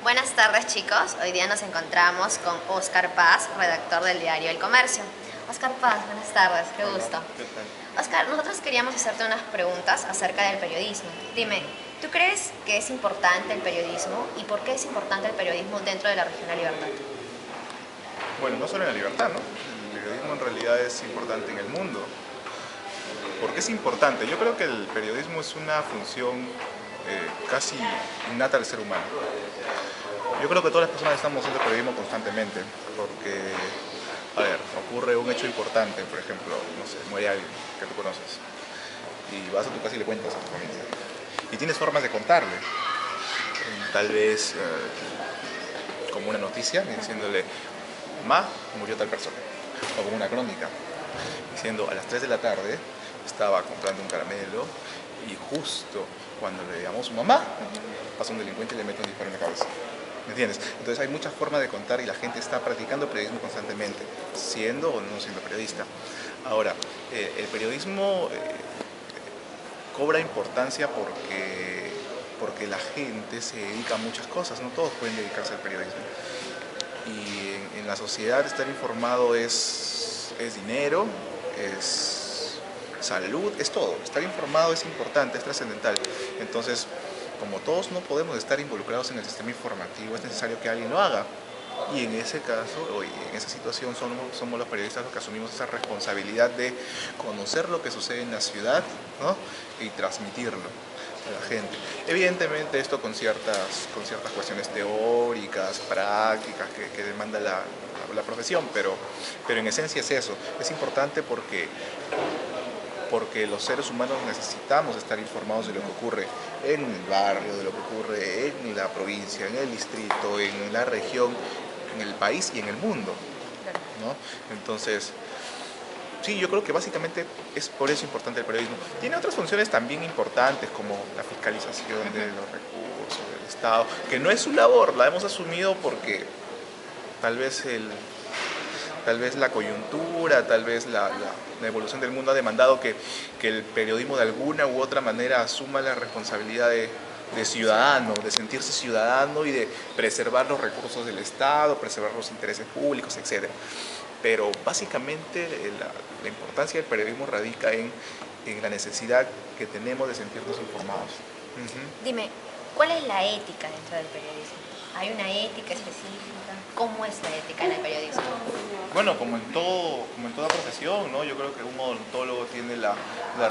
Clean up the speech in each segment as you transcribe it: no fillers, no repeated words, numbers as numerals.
Buenas tardes, chicos. Hoy día nos encontramos con Óscar Paz, redactor del diario El Comercio. Óscar Paz, buenas tardes, qué gusto. ¿Qué tal? Óscar, nosotros queríamos hacerte unas preguntas acerca del periodismo. Dime, ¿tú crees que es importante el periodismo y por qué es importante el periodismo dentro de la región La Libertad? Bueno, no solo en la libertad, ¿no? El periodismo en realidad es importante en el mundo. ¿Por qué es importante? Yo creo que el periodismo es una función casi innata al ser humano. Yo creo que todas las personas estamos haciendo periodismo constantemente, porque, a ver, ocurre un hecho importante, por ejemplo, no sé, muere alguien que tú conoces, y vas a tu casa y le cuentas a tu familia. Y tienes formas de contarle. Tal vez como una noticia, diciéndole, mamá, murió tal persona. O como una crónica, diciendo, a las 3 de la tarde estaba comprando un caramelo y justo cuando le llamó su mamá, pasa un delincuente y le mete un disparo en la cabeza. ¿Me entiendes? Entonces hay muchas formas de contar y la gente está practicando periodismo constantemente, siendo o no siendo periodista. Ahora, el periodismo cobra importancia porque la gente se dedica a muchas cosas, no todos pueden dedicarse al periodismo. Y en la sociedad estar informado es dinero, es salud, es todo. Estar informado es importante, es trascendental. Entonces, como todos no podemos estar involucrados en el sistema informativo, es necesario que alguien lo haga. Y en ese caso, o en esa situación, somos los periodistas los que asumimos esa responsabilidad de conocer lo que sucede en la ciudad, ¿no? Y transmitirlo a la gente. Evidentemente esto con ciertas cuestiones teóricas, prácticas que demanda la profesión, pero en esencia es eso. Es importante porque los seres humanos necesitamos estar informados de lo que ocurre en el barrio, de lo que ocurre en la provincia, en el distrito, en la región, en el país y en el mundo, ¿no? Entonces, sí, yo creo que básicamente es por eso importante el periodismo. Tiene otras funciones también importantes como la fiscalización de los recursos del Estado, que no es su labor, la hemos asumido porque tal vez la coyuntura, tal vez la evolución del mundo ha demandado que el periodismo de alguna u otra manera asuma la responsabilidad de ciudadano, de sentirse ciudadano y de preservar los recursos del Estado, preservar los intereses públicos, etc. Pero básicamente la importancia del periodismo radica en la necesidad que tenemos de sentirnos informados. Dime, ¿cuál es la ética dentro del periodismo? ¿Hay una ética específica? ¿Cómo es la ética en el periodismo? Bueno, como en toda profesión, ¿no? Yo creo que un odontólogo tiene la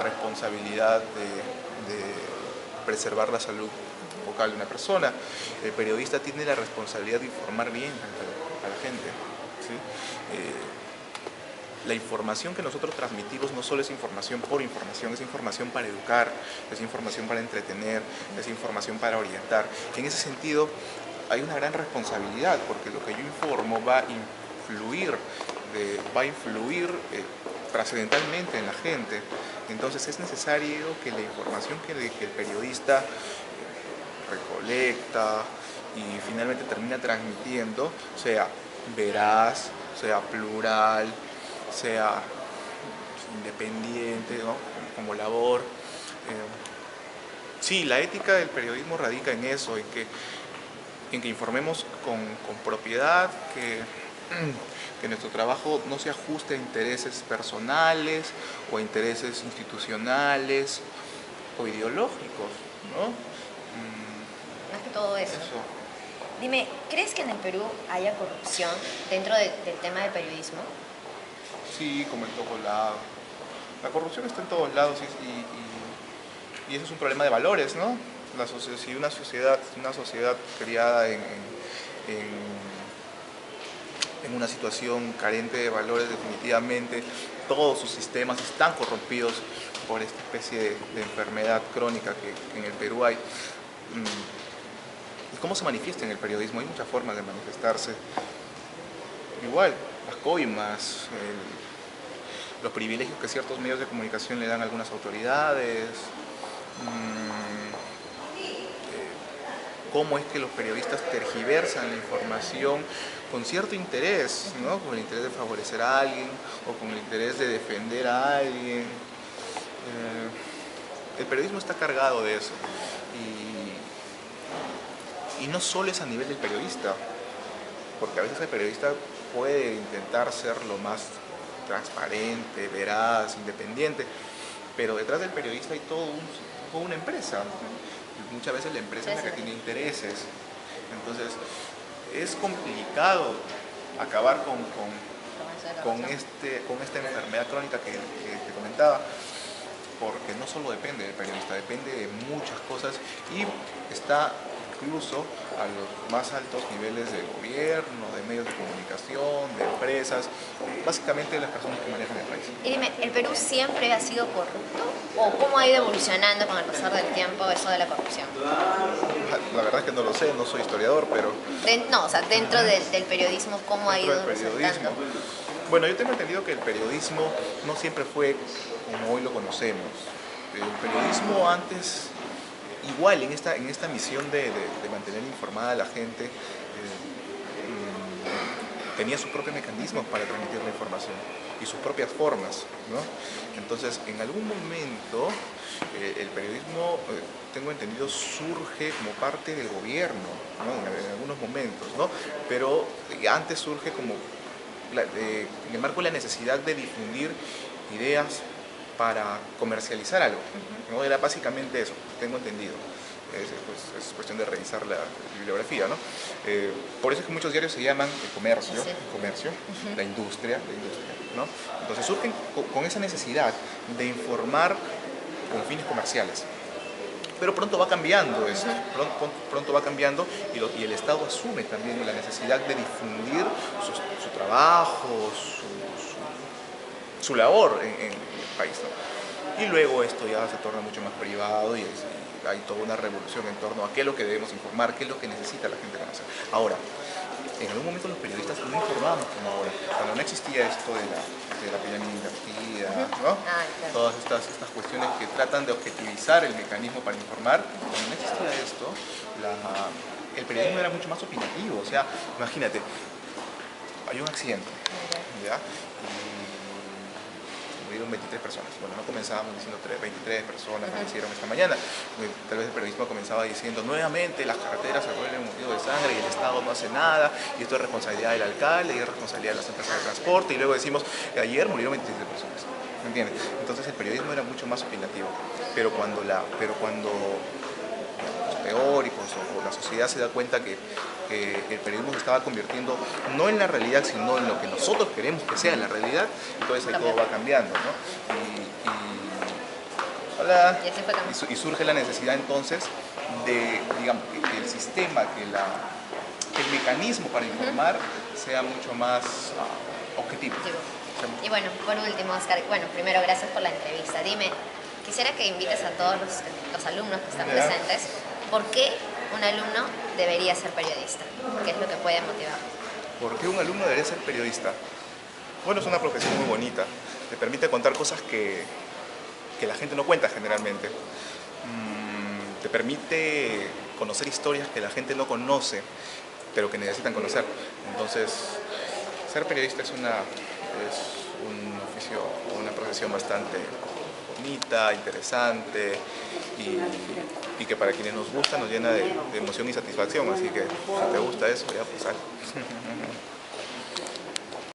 responsabilidad de preservar la salud vocal de una persona. El periodista tiene la responsabilidad de informar bien a la gente, ¿sí? La información que nosotros transmitimos no solo es información por información, es información para educar, es información para entretener, es información para orientar. En ese sentido, hay una gran responsabilidad porque lo que yo informo va a influir trascendentalmente en la gente. Entonces es necesario que la información que el periodista recolecta y finalmente termina transmitiendo sea veraz, sea plural, sea independiente, ¿no? como labor. Sí, la ética del periodismo radica en eso, en que informemos con propiedad, que nuestro trabajo no se ajuste a intereses personales o a intereses institucionales o ideológicos, ¿no? Más que todo eso. Eso. Dime, ¿crees que en el Perú haya corrupción dentro del tema del periodismo? Sí, como en todos lados. La corrupción está en todos lados y eso es un problema de valores, ¿no? Si una sociedad criada en una situación carente de valores, definitivamente todos sus sistemas están corrompidos por esta especie de enfermedad crónica que en el Perú hay. ¿Y cómo se manifiesta en el periodismo? Hay muchas formas de manifestarse. Igual, las coimas, los privilegios que ciertos medios de comunicación le dan a algunas autoridades, cómo es que los periodistas tergiversan la información con cierto interés, ¿no? Con el interés de favorecer a alguien o con el interés de defender a alguien. El periodismo está cargado de eso Y no solo es a nivel del periodista, porque a veces el periodista puede intentar ser lo más transparente, veraz, independiente, pero detrás del periodista hay toda una empresa. Y muchas veces la empresa es la que tiene intereses. Entonces, es complicado acabar con esta enfermedad crónica que te comentaba, porque no solo depende del periodista, depende de muchas cosas y está incluso a los más altos niveles del gobierno, de medios de comunicación, de empresas, básicamente de las personas que manejan el país. Y dime, ¿el Perú siempre ha sido corrupto? ¿O cómo ha ido evolucionando con el pasar del tiempo eso de la corrupción? La verdad es que no lo sé, no soy historiador, pero... No, o sea, dentro del periodismo, ¿cómo ha ido resultando? Bueno, yo tengo entendido que el periodismo no siempre fue como hoy lo conocemos. El periodismo antes, igual en esta misión de mantener informada a la gente, tenía sus propios mecanismos para transmitir la información y sus propias formas, ¿no? Entonces, en algún momento, el periodismo, tengo entendido, surge como parte del gobierno, ¿no? En algunos momentos, ¿no? Pero antes surge como en el marco de la necesidad de difundir ideas para comercializar algo, ¿no? Era básicamente eso, tengo entendido. Es cuestión de revisar la bibliografía, ¿no? Por eso es que muchos diarios se llaman el comercio, la industria, ¿no? Entonces surgen con esa necesidad de informar con fines comerciales. Pero pronto va cambiando eso, pronto va cambiando y el Estado asume también la necesidad de difundir su trabajo, su labor en el país, ¿no? Y luego esto ya se torna mucho más privado y hay toda una revolución en torno a qué es lo que debemos informar, qué es lo que necesita la gente conocer. Ahora, en algún momento los periodistas no informábamos como ahora, cuando no existía esto de la pirámide invertida, ¿no? Claro. Todas estas cuestiones que tratan de objetivizar el mecanismo para informar, cuando no existía esto, el periodismo era mucho más opinativo. O sea, imagínate, hay un accidente, ¿ya? Murieron 23 personas. Bueno, no comenzábamos diciendo 23 personas fallecieron esta mañana. Tal vez el periodismo comenzaba diciendo nuevamente las carreteras se vuelven un río de sangre y el Estado no hace nada, y esto es responsabilidad del alcalde y es responsabilidad de las empresas de transporte, y luego decimos que ayer murieron 23 personas. ¿Me entiendes? Entonces el periodismo era mucho más opinativo. Pero cuando los teóricos o la sociedad se da cuenta que el periodismo se estaba convirtiendo no en la realidad, sino en lo que nosotros queremos que sea la realidad, entonces ahí todo va cambiando, ¿no? Y surge la necesidad entonces de, digamos, que el sistema, que el mecanismo para informar sea mucho más objetivo. Y bueno, por último, Oscar, bueno, primero gracias por la entrevista. Dime, quisiera que invites a todos los alumnos que están presentes, ¿por qué un alumno debería ser periodista? ¿Qué es lo que puede motivar? ¿Por qué un alumno debería ser periodista? Bueno, es una profesión muy bonita. Te permite contar cosas que la gente no cuenta generalmente. Te permite conocer historias que la gente no conoce, pero que necesitan conocer. Entonces, ser periodista es un oficio, una profesión bastante bonita, interesante y que para quienes nos gusta nos llena de emoción y satisfacción. Así que si te gusta eso, ya pues sal.